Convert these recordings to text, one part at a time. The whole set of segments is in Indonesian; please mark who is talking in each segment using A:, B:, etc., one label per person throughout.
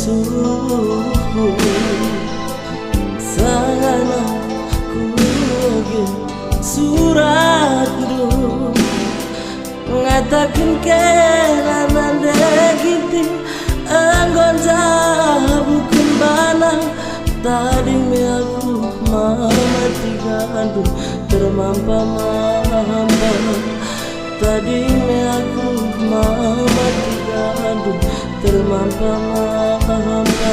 A: suruhku sana kugi suratku ngatakan kenanan degiti anggon bukan banang tadi me aku mati gandu termampa-mampa tadi me aku mati gandu termampa-mampa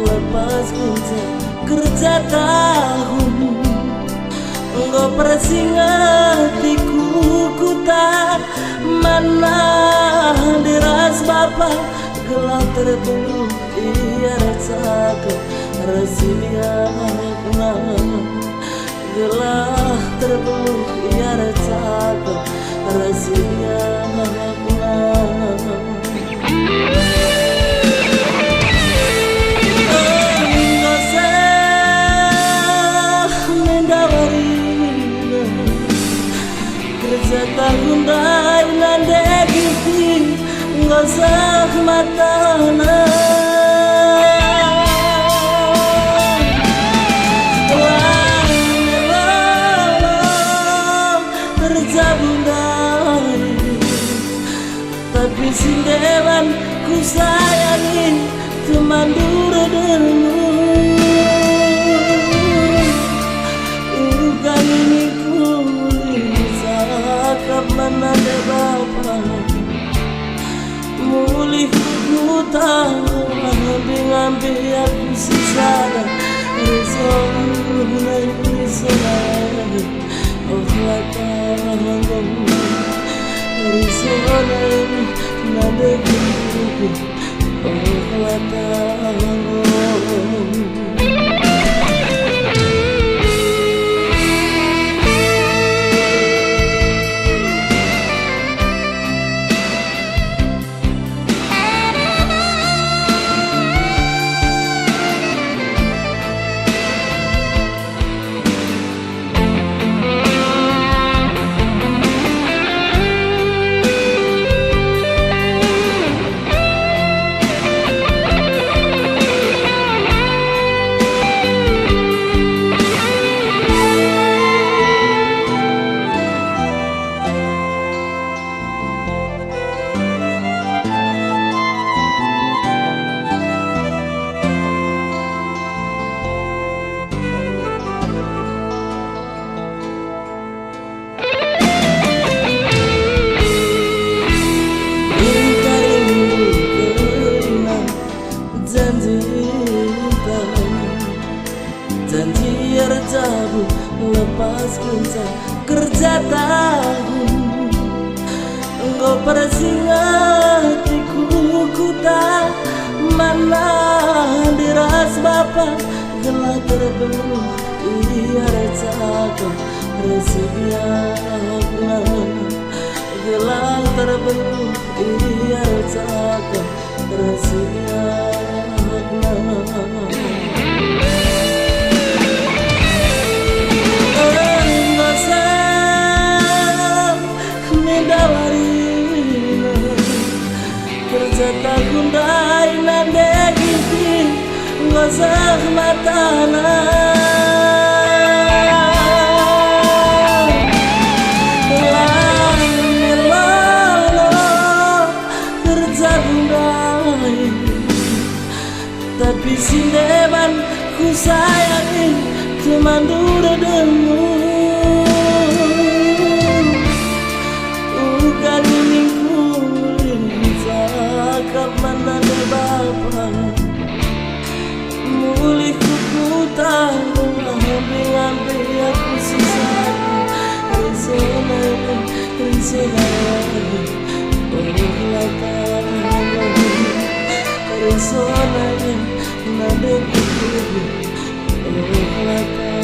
A: lepas kerja tahun engkau persingatiku kuta mana diras bapak gelap terburu ia rasakan rasilia gelap terburu ia rasakan rasilia tahun dai nande giti ngosah matana terjabundai tapi sindewan ku sayangi teman duramu ugan ini mana ada bapak mulih ku tahu ngambil aku sisada risona oh latang risona nade ku oh latang janji erjabu lepas kerja tahun engkau persingatiku kuta mana diras bapak gelap terbelu ia rasakan rasilia gelap terbelu ia rasakan rasilia tahun dai nande giti ngosah matana terjabundai tapi sindeban ku sayangi teman duramu mana ada bapak mulih ku tahu ambil aku susah risona oh latang risona nade oh latang